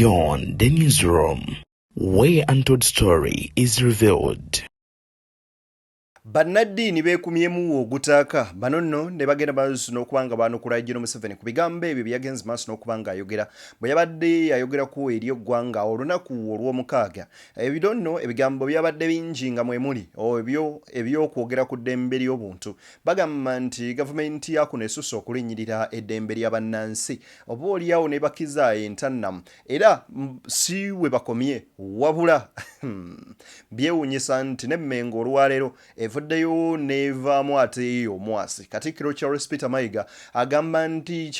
Beyond the newsroom, where untold story is revealed. Bana Ddiini beekumyemu ogutaaka bano nno ne bagenda maaso n'okubanga baanukula General Museveni ku bigambo ebyo byagenze maaso n'okubanga ayogera bwe yabadde ayogerako eri eggwanga olunaku olw'omukaaga. Ebyo nno ebigambo byabadde bingi nga mwe muli eby'okwogera ku ddembe ly'obuntu. Bagamba nti gavumenti ya kuno esusse okulinnyirira eddembe lya bannansi oba oliawo ne bakiza entannamu era si we bakomye wabula byewuunyisa nti ne Mengo olwaleero evuddeyo nevaamu ate omwasi. Katikkiro Charles Peter Mayiga agamba nti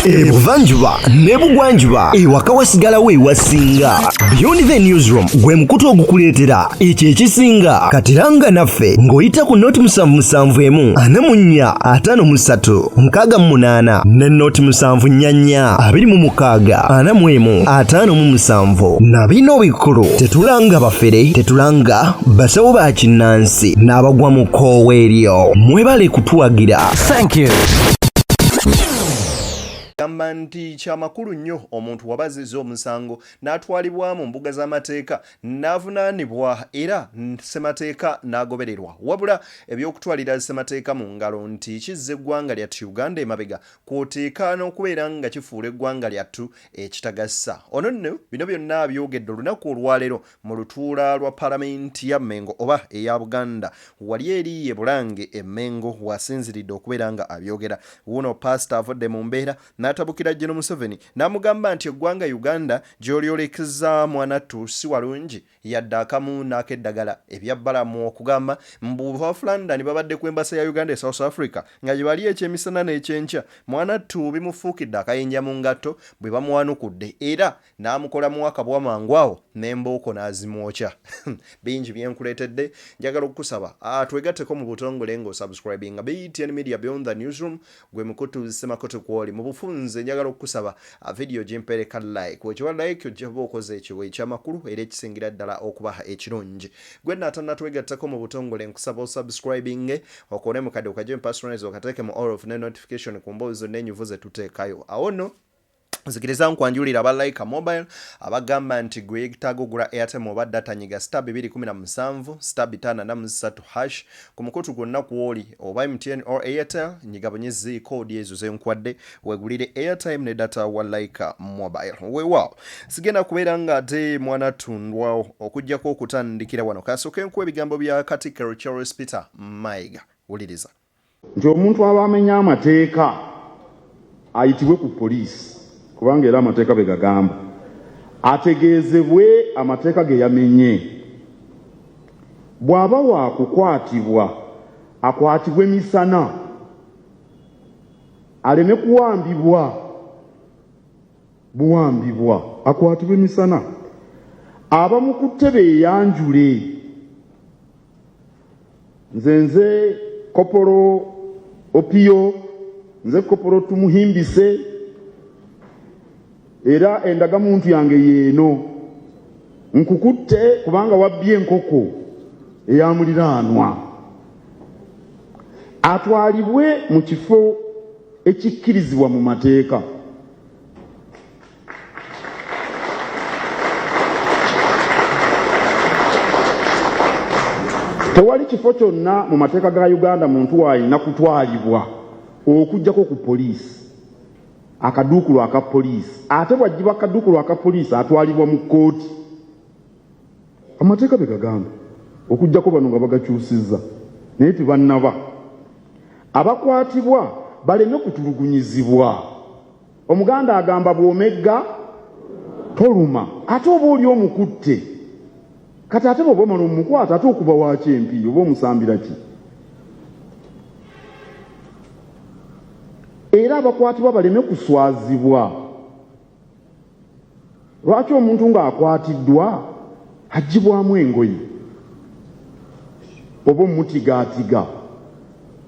Ebuvanjuba ne bugwanjuba ewaka wasigalawo ewasinga. Beyond the newsroom gwe mukutu ogukuleetera ekyo ekisinga katiranga naffe ng'oyita ku noti 771 453 688 ne noti 744 26 41 na bino bikulu tetulanga bafere tetulanga basawo ba kinnansi n'abagwa mu koowe eryo mwebale kutuwagira. Thank you. Gamba nti kyamakulu nnyo omuntu wabaziza omusango n'atwalibwa mu mbuga z'amateeka n'avunaanibwa era ssemateeka n'agobererwa. Wabula eby'okutwalira ssemateeka mu ngalo nti kizza eggwanga lyattu Uganda emabega kw'oteeka n'okubeera nga kifuula eggwanga lyattu ekitagassa. Ono nno bino byonna byogedde olunaku olwaleero mu lutuula lwa Paalamenti ya Mengo oba eya Buganda wali eri Bulange Mengo wasinziridde okubeera nga abyogera. Wuno pastor avudde mu mbeera n'atabukira General Museveni n'amugamba nti eggwanga Uganda gy'olyolekeza mwanattu si walungi yadde akamu n'akeddagala ebyabbalamu okugamba mbu Bafulanda babadde ku embasa ya Uganda e South Africa nga gye bali ekyemisana n'ekyenkya mwanattu bimufuukidde akayinja mu ngatto bwe bamwanukudde era n'amukolamu akabwa mangwawo n'embooko n'azimwokya. Bingi byenkuleetedde njagala okukusaba twegatteko mu butongole ng'osubscribinga BTN Media Beyond the Newsroom gwe mukutu Semakoto kwoli mu bufunze njagala okukusaba video gyempereka like okiwa like ojjaba okoze ekiwe ekyamakulu era ekisingira ddala okubaha ekirungi. Gwe natanatwegattako mu butongole nkusaba osubscribing okone mukadde okajje mpatronize okateeke mu all of ne notification ku mboozi n'enyuvu ze tuteekayo. Awo nno nzikiriza nkwanjulira aba like mobile abagamba nti gwe yeetaaga ogula airtime oba data nyiga *217 *553# ku mukutu gwonna kw'oli oba MTN or Airtel nyiga bonyezi kodi ezo zenkwadde wegulire airtime ne data wa like mobile. Weewaawo sigenda kubeera nga ate mwana tundwawo okujjako okutandikira wano kasooke nkuwa ebigambo bya Katikkiro Charles Peter Mayiga. Wuliriza nti omuntu aba amenya amateeka ayitibwe ku poliisi kubanga era amateeka be gagamba ategeezebwe amateeka ge yamenye. Bw'aba wa kukwatibwa akwatibwe misana aleme buwambibwa akwatibwe misana. Abamu ku ttebe eyanjule nze kopolo Opio nze kopolo Tumuhimbise era endagamuntu yange yeeno nkukutte kubanga wabbye enkoko eyamuliraanwa atwalibwe mu kifo ekikkirizibwa mu mateeka. Tewali kifo kyonna mu mateeka ga Uganda muntu w'alina kutwalibwa okujjako ku poliisi akaduukulu aka poliisi ate bw'aggyibwa akaduukulu aka poliisi atwalibwa mu kkooti. Amateeka be gagamba okujjako bano nga bagakyusizza naye tebannaba. Abakwatibwa baleme kutulugunyizibwa. Omuganda agamba bw'omegga toluma ate oba oli omukutte kati ate bw'oba omala omukwata ate okuba waaki empi oba omusambira ki. Era abakwatibwa baleme kuswazibwa. Lwaki omuntu ng'akwatiddwa aggyibwamu engoye oba omutigaatiga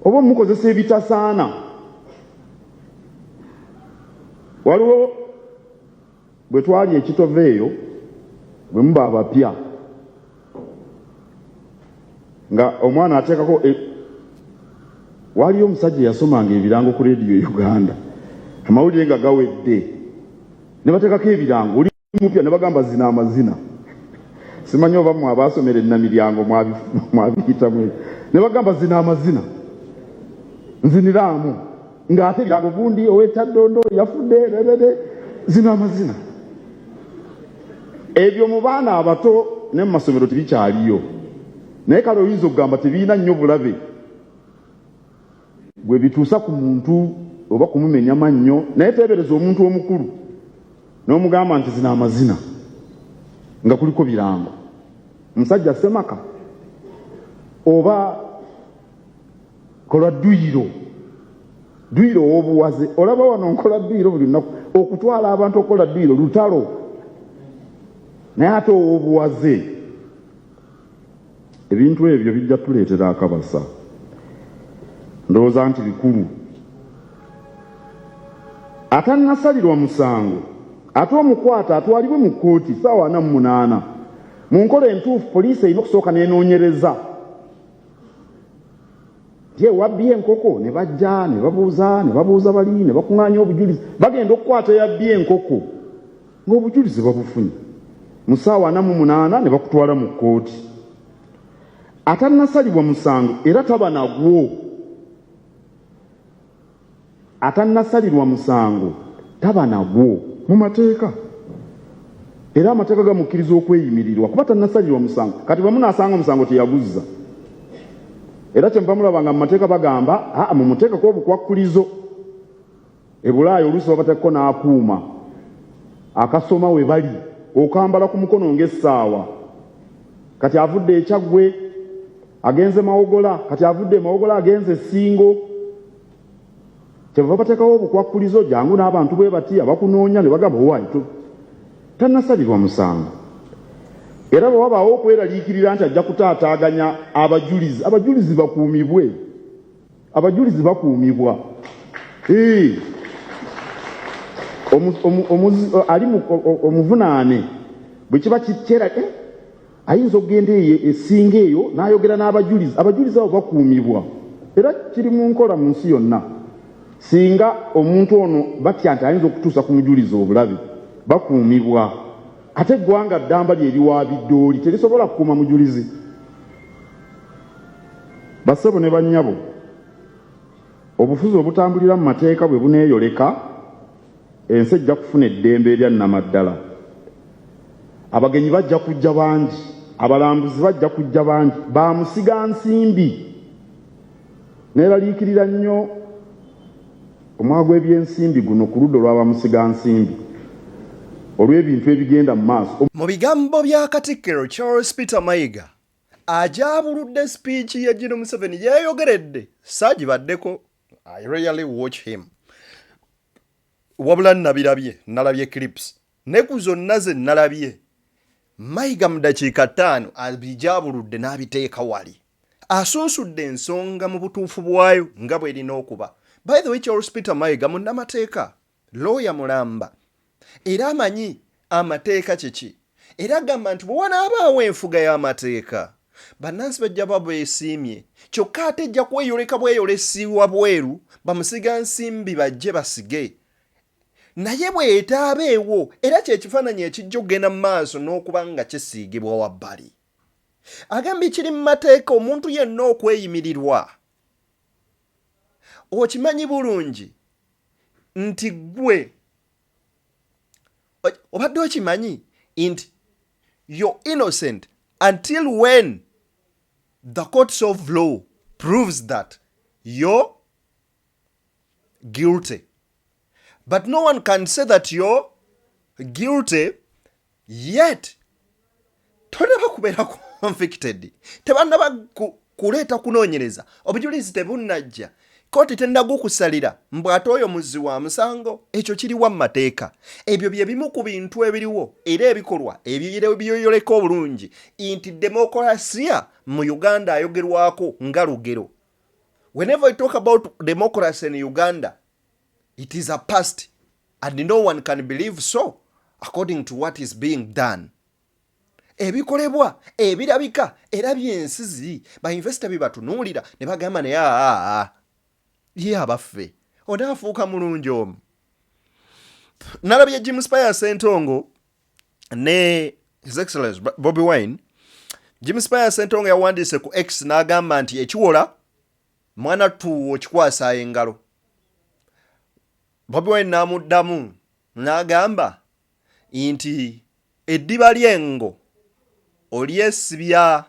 oba omukozesa ebitasaana. Waliwo bwe twali ekitove eyo bwe muba abapya nga omwana ateekako waliyo omusajja yasomanga ebirango ku Radio Uganda amawulire nga gawedde ne bateekako ebirango mupya ne bagamba zina amazina simanyi oba mwe abasomera ennamiryango mwabiyitamu ne bagamba zina amazina nziniraamu ng'ate birango gundi ow'ekyaddondo yafudde zina amazina ebyo mu baana abato ne mu masomero tebikyaliyo naye kale oyinza okugamba tebiina nnyo bulabe bwe bituusa ku muntu oba kumumenya mannyo naye teebereza omuntu omukulu n'omugamba nti zina amazina nga kuliko birango musajja semaka oba kola dduyiro w'obuwaze olaba wano nkola dduyiro buli lunaku okutwala abantu okola dduyiro lutalo naye ate ow'obuwaze ebintu ebyo bijja tuleetera akabasa ndowooza nti bikulu atannasalirwa musango ate omukwata atwalibwe mu kkooti ssaawa 48 mu nkola entuufu poliisi erina okusooka n'enoonyereza ye wabbye enkoko ne bajja ne babuuza bali ne bakuŋŋaanya obujulizi bagenda okukwata yabbye enkoko ng'obujulizi babufunye mu ssaawa 48 ne bakutwala mu kkooti atannasalibwa musango era taba nagwo atannasalirwa musango taba nagwo mu mateeka era amateeka gamukkiriza okweyimirirwa kuba tannasalirwa musango kati bwe munaasanga omusango teyaguzza era kye mpamulabanga mu mateeka bagamba mu muteeka kw'obukwakkulizo e Bulaaya oluusi babateekako n'akuuma akasoma we bali okambala ku mukono ng'essaawa kati avudde ekyaggwe agenze mawogola kati avudde mawogola agenze essingo kyebava bateekawo obukwakkulizo jangu n'abantu bwe bati abakunoonya ne bagamba owaaito tannasalirwa musango era bwe wabaawo okweraliikirira nti ajja kutaataaganya abajulizi bakuumibwe abajulizi bakuumibwa ali omuvunaane bwe kiba kikyera ayinza okugenda essinga eyo n'ayogera n'abajulizi abo bakuumibwa era kiri mu nkola mu nsi yonna singa omuntu ono batya nti ayinza okutuusa ku mujulizi obulabe bakuumibwa ate eggwanga ddamba lyeri wa biddooli terisobola kukuuma mujulizi bassebo ne bannyabo obufuzi obutambulira mu mateeka bwe buneeyoleka ensi ejja kufuna eddembe erya nnamaddala abagenyi bajja kujja bangi abalambuzi bajja kujja bangi bamusiga nsimbi neeraliikirira nnyo omwaga gw'ebyensimbi guno ku ludda olw'abamusiga nsimbi olw'ebintu ebigenda mu maaso. Mu bigambo bya Katikkiro Charles Peter Mayiga ajaabuludde speech ya Gen. Museveni yeeyogeredde saagibaddeko. I rarely watch him. Wabula nalabye clips ne ku zonna ze nalabye Mayiga mu dakiika 5 abijaabuludde n'abiteeka wali asunsudde ensonga mu butuufu bwayo nga bw'erina okuba. By the way, Charles Peter Mayiga munnamateeka lawyer mulamba era amanyi amateeka kiki era agamba nti bwe wanaabaawo enfuga y'amateeka bannansi bajja babeesiimye kyokka ate ejja kweyoleka bweyolesibwa bweru bamusiga nsimbi bajje basige naye bw'etaabeewo era kyekifaananyi ekijja okugenda mu maaso n'okuba nga kisiigibwa wabbali. Agambye kiri mu mateeka omuntu yenna okweyimirirwa okimanyi bulungi nti gwe obadde okimanyi nti you're innocent until when the courts of law proves that you're guilty. But no one can say that you're guilty yet tonaba kubeera convicted. Tebanaba kuleeta kunoonyereza obujulizi tebunnajja kooti tennagukusalira mbw ate oyo muzzi wa musango. Ekyo kiriwa mu mateeka. Ebyo bye bimu ku bintu ebiriwo era ebikolwa ebyoyoleka obulungi nti demokolasiya mu Uganda ayogerwako nga lugero. Whenever we talk about democracy in Uganda, it is a past and no one can believe so according to what is being done. Ebikolebwa ebirabika era byensizi ba investor bibatunuulira ne bagamba naye ye abaffe onaafuuka mulungi omu. Nalabye James Paya Ssentongo ne His Excellency Bobi Wine, James Paya Ssentongo yawandiise ku X n'agamba nti ekiwola mwana tuwo kikwasa engalo. Bobi Wine n'amuddamu n'agamba nti eddiba ly'engo olyesibya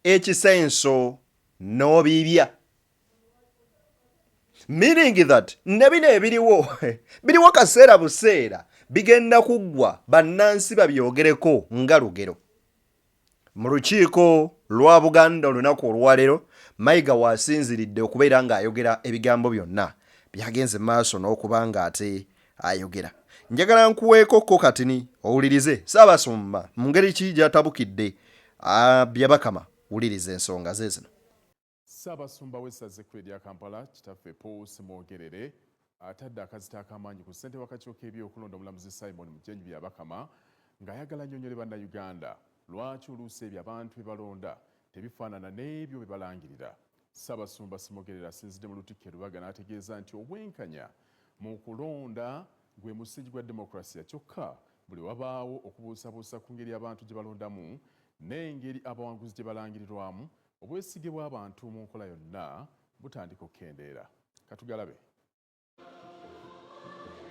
ekisenso n'obibya. Meaning that ne bino ebiriwo kaseera buseera bigenda kuggwa bannansi babyogereko nga lugero. Mu lukiiko lwa Buganda olunaku olwaleero, Mayiga waasinziridde okubeera ng'ayogera ebigambo byonna byagenze maaso n'okuba ng'ate ayogera. Njagala nkuweeko ko katini owulirize Ssaabasumba mu ngeri ki gy'atabukidde Byabakama. Wuliriza ensonga ze zino. Ssaabasumba w'essaza ekkulu erya Kampala kitaffe Paul Semwogerere atadde akazita ak'amaanyi ku ssente w'akakiiko k'ebyokulonda omulamuzi Simon Mujenyi Byabakama ng'ayagala annyonnyole bannayuganda lwaki oluusi ebyo abantu bye balonda tebifaanana n'ebyo bye balangirira. Ssaabasumba Semwogerere asinzidde mu Lutikko Lubaga n'ategeeza nti obwenkanya mu kulonda gwe musigi gwa demokulasiya kyokka buli wabaawo okubuusabuusa ku ngeri abantu gye balondamu n'engeri abawanguzi gye balangirirwamu, obwesige bw'abantu mu nkola yonna butandika okukendeera. Katugalabe.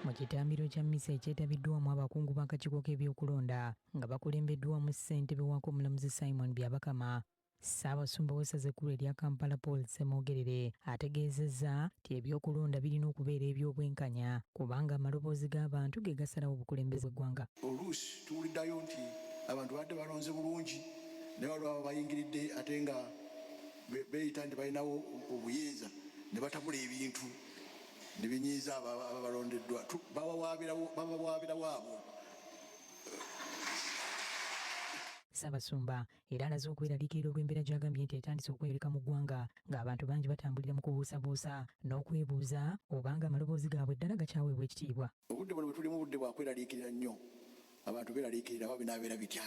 Mu kitambiro kya mmisa ekyetabiddwamu abakungu b'akakiiko k'ebyokulonda nga bakulembeddwamu ssentebe waako omulamuzi Simon Byabakama, Ssaabasumba w'essaza ekkulu erya Kampala Paul Semwogerere ategeezezza nti ebyokulonda birina okubeera eby'obwenkanya kubanga amaloboozi g'abantu ge gasalawo obukulembeze bw'eggwanga. Oluusi tuwuliddayo nti abantu badde balonze bulungi naye waliwo bayingiridde ate nga beeyita nti balinawo obuyinza ne batabula ebintu ne binyiiza ababalondeddwa babawaabirawo abo. Ssaabasumba era alaze okweraliikirira olw'embeera gy'agambye nti etandise okweyoleka mu ggwanga ng'abantu bangi batambulira mu kubuusabuusa n'okwebuuza obanga amaloboozi gaabwe ddala gakyaweebwa ekitiibwa. Obudde buno bwe tulimu budde bwa kweraliikirira nnyo. Abantu beeraliikirira wa binaabeera bitya,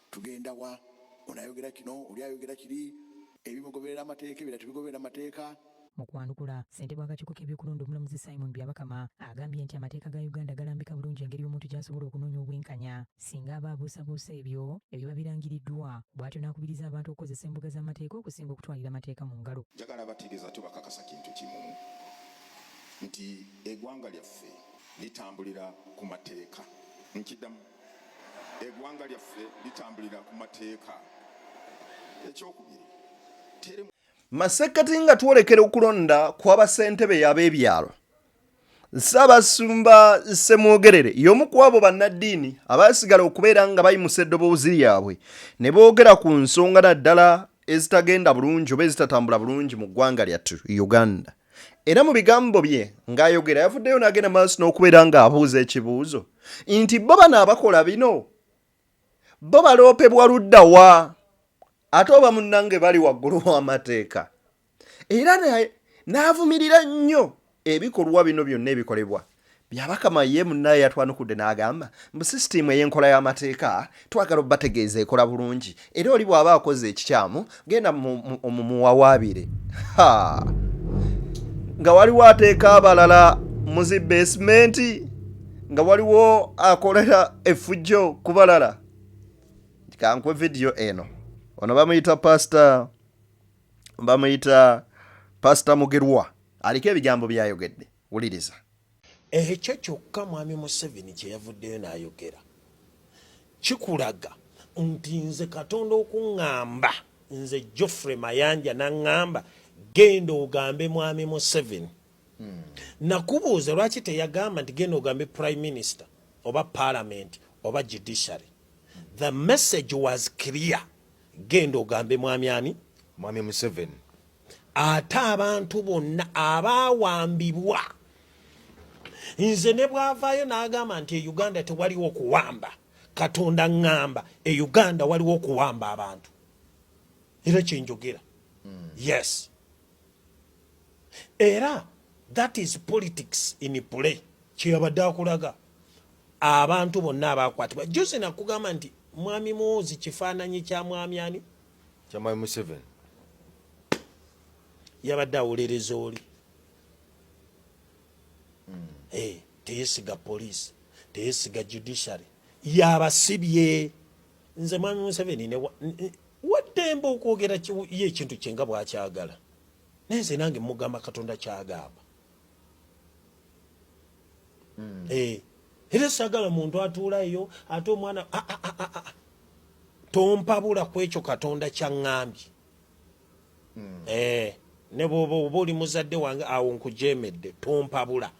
tugenda wa, onayogera kino oli ayogera kiri, ebimu goberera amateeka ebirala tebigoberera amateeka. Mu kwanukula ssentebe w'akakiiko k'ebyokulonda omulamuzi Simon Byabakama agambye nti amateeka ga Uganda galambika bulungi engeri y'omuntu gy'asobola okunoonya obwenkanya singa aba abuusabuusa ebyo ebiba birangiriddwa, bw'atyo n'akubiriza abantu okukozesa embuga z'amateeka okusinga okutwalira amateeka mu ngalo. Njagala abategeeza tubakakasa kintu kimu nti eggwanga lyaffe litambulira ku mateeka. Nkiddamu, eggwanga lyaffe litambulira ku mateeka. Ekyokubiri, Masekkati nga twolekera okulonda kw'abasentebe ab'ebyalo, Ssaabasumba Semwogerere y'omu ku abo bannaddiini abaasigala okubeera nga bayimusa eddoboozi lyabwe ne boogera ku nsonga naddala ezitagenda bulungi oba ezitatambula bulungi mu ggwanga lyattu Uganda. Era mu bigambo bye ng'ayogera yavuddeyo n'agenda maaso n'okubeera ng'abuuza ekibuuzo nti bo bano abakola bino bo baloopebwa ludda wa ate oba munnange bali waggulu w'amateeka. Era n'avumirira nnyo ebikolwa bino byonna ebikolebwa. Byabakama ye munnaye yatwanukudde n'agamba mu sisitimu ey'enkola y'amateeka twagala obbategeeza ekola bulungi era oli bw'aba akoze ekikyamu genda muwawaabire. Nga waliwo ateeka abalala mu zi basementi, nga waliwo akolera effujjo ku balala. Kankwe vidiyo eno. Ono bamuyita Pastor Mugerwa aliko ebigambo byayogedde. Wuliriza. Ekyo kyokka mwami Museveni kye yavuddeyo n'ayogera kikulaga nti nze Katonda okuŋŋamba, nze Geoffrey Mayanja n'aŋŋamba genda ogambe mwami Museveni. Nakubuuza lwaki teyagamba nti genda ogambe Prime Minister oba Parliament oba Judiciary. The message was clear. Genda ogambe mwami ani? Mwami Museveni. Ate abantu bonna abaawambibwa, nze ne bw'avaayo n'agamba nti e Uganda tewaliwo okuwamba, Katonda ŋŋamba e Uganda waliwo okuwamba abantu. Era kyenjogera. Yes. Era that is politics in play. Kyeyabadde akulaga abantu bonna abaakwatibwa. Jose nakugamba nti mwami Muhoozi kifaananyi kya mwami ani? Kya mwami Museveni. Yabadde awolereza oli. Teyesiga police, teyesiga judiciary, yabasibye nze mwami Museveni ne waddemba okwogera ye ekintu kye nga bw'akyagala nenze nange mugamba Katonda kyagamba era sagala muntu atuulayo ate omwana tompabula ku ekyo Katonda kyaŋŋambye ne bw'oba oli muzadde wange awo nkujemedde tompabula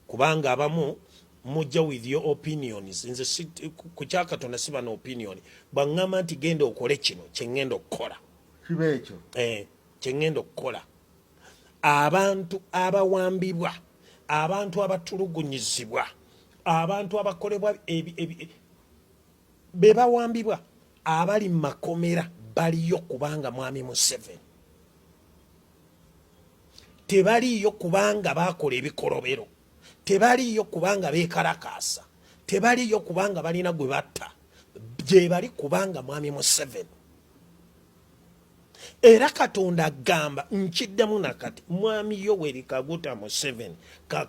kubanga abamu mujja with your opinions nze ku kya Katonda siba na opinion bwaŋŋamba nti genda okole kino kyeŋŋenda okukola kyeŋŋenda okukola abantu abawambibwa abantu abatulugunyizibwa abantu abakolebwa be bawambibwa abali mu makomera baliyo kubanga mwami Museveni tebaliyo kubanga bakola ebikolobero tebaliyo kubanga bekalakasa tebaliyo kubanga balina gwe batta gye bali kubanga mwami Museveni era Katonda agamba nkiddemu nakati mwami Yoweri Kaguta Museveni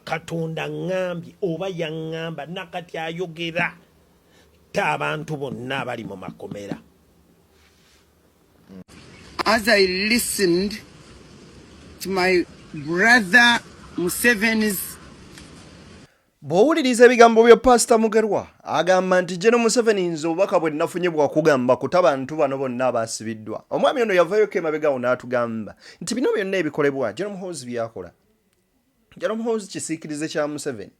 Katonda ngambye oba yaŋŋamba nakati ayogera ta abantu bonna abali mu makomera. As I listened to my brother Museveni's bw'owuliriza ebigambo bya Pastor Mugerwa agamba nti General Museveni nze obubaka bwe nafunye bwakugamba kuta bantu bano bonna abaasibiddwa. Omwami ono yavayo kemabegawo n'atugamba nti bino byonna ebikolebwa General Muhoozi byakola. General Muhoozi kisiikirize kya Museveni.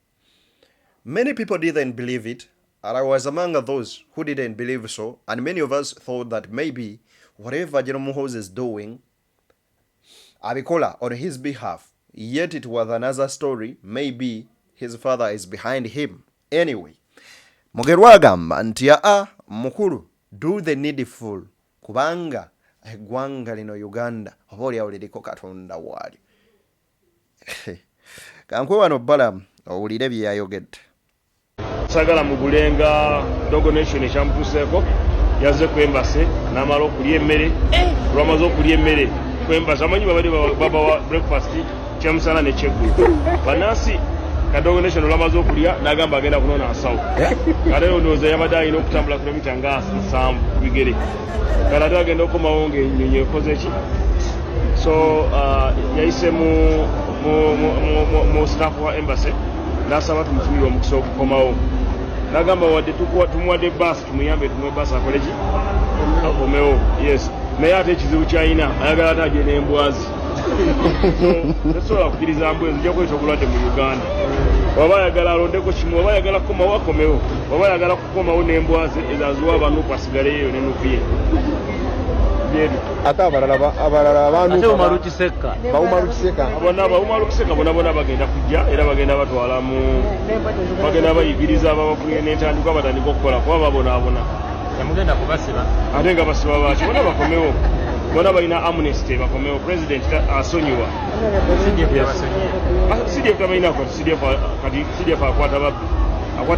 Many people didn't believe it, and I was among those who didn't believe so, and many of us thought that maybe whatever General Muhoozi is doing abikola on his behalf, yet it was another story, maybe his father is behind him. Anyway, Mugerwa agamba nti mukulu, do the needful kubanga eggwanga lino Uganda oba olyawo liriko Katonda waali. Kankwe wano Balamu owulire bye yayogedde. Sagala mugulenga Dogo Nation ekyamutuseeko yazze ku embassy n'amala okulya emmere lwamaze okulya emmere ku embassy amanyi babali baba wa breakfast kyamusana ne kyeggulo banansi Kadogo Nation lwamaze okulya n'agamba agenda kunona asawo kale ndowooza yabadde alina okutambula kilomita nga 7 ku bigere kale ate agenda okukomawo ng'ennyonyi ekoze ki so yayise mu staff wa embassy n'asaba tumufunire omukisa okukomawo n'agamba wadde tumuwadde basi tumuyambe tumuwe basi akole ki akomewo yes naye ate ekizibu kyalina ayagala ate agye n'embwazi tesobola kukkiriza mbwezi ojja kweta obulwadde mu Uganda waba ayagala alondeko kimu oba ayagala kukomawo akomewo oba ayagala kukomawo n'embwazi ezaziwa abanuku asigaleyo n'enuku ye ate abalala abantu bawumalukiseka bona bagenda kujja era bagenda batwala mu bagenda bayigiriza ababafunye n'entandikwa batandika okukola kuba babonaabona yamugenda kubasiba ate nga basiba baki bona bakomewo bona balina amnesty bakomewo president asonyiwa CDF tabalinako CDF akwata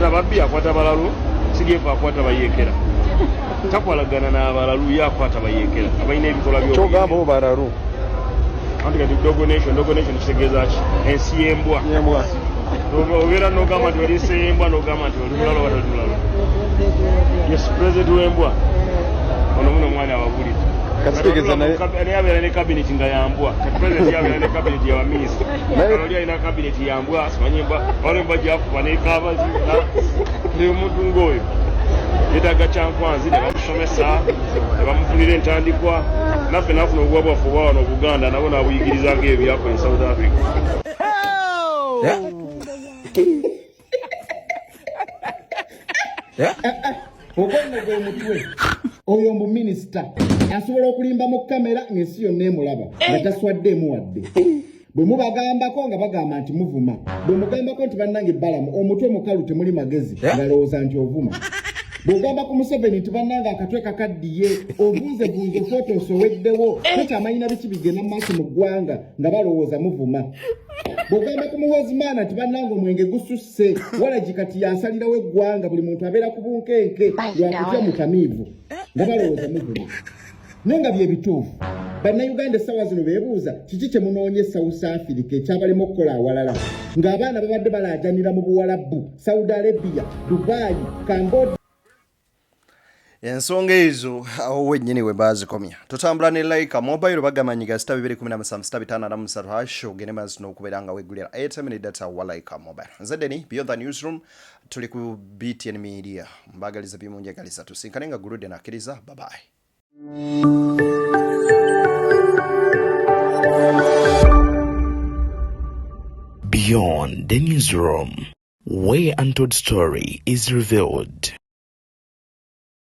babbi akwata balalu CDF akwata bayekera takwalagana n'abalalu yakwata bayekera abalina ebikolwa kyogamba bo balalu anti kati Dogo Nation kitegeeza ki ensi y'embwa obeera n'ogamba nti oli ensi y'embwa n'ogamba nti oli mulalo wata oli mulalo yes president w'embwa ono muno omwana ababulidde kitegeeza naye abeera ne kabineti nga yambwa kati president yabeera ne kabineti y'abaminisita oli alina kabineti yambwa simanyi embwa wala embwa gyakuba n'ekaabazi ne omuntu ng'oyo yetaaga kyankwanzi ne bamusomesa ne bamufunira entandikwa naffe nafuna obuwa bwaffe obwa wano Buganda nabo naabuyigiriza ng'ebyakola e South Africa. Ogongo gwe mutwe oyo mbu minisita asobola okulimba mu kamera ng'ensi yonna emulaba nga taswaddeemu wadde bwe mubagambako nga bagamba nti muvuma bwe mugambako nti bannange Balamu omutwe mukalu temuli magezi ngalowooza nti ovuma bw'ogamba ku Museveni nti bannange akatwe kakaddiye obunzebuuze fotosi oweddewo tokyamanyina biki bigenda mu maaso mu ggwanga nga balowooza muvuma bw'ogamba ku Muhoozi maana nti bannange omwenge gususse walagi kati yansalirawo eggwanga buli muntu abeera ku bunkenke lwakutya mutamiivu nga balowooza muvuma naye nga bye bituufu bannayuganda essaawa zino beebuuza kiki kye munoonye South Africa ekyabalema okukola awalala ng'abaana babadde balaajanira mu Buwalabu, Saudi Arabia, Dubai, Cambodia. Ensonga ezo awo wennyini we baazikomya. Tutambula ne Laika Mobile bagamanyiga 217 ogende maazi n'okubeera nga weggulira airtime ne data wa Laika Mobile. Nzeddeni Beyond the Newsroom tuli ku BTN Media. Mbagaliza bimunjagaliza tusinkane nga gulude nakkiriza. Bye bye. Beyond the Newsroom, where untold story is revealed.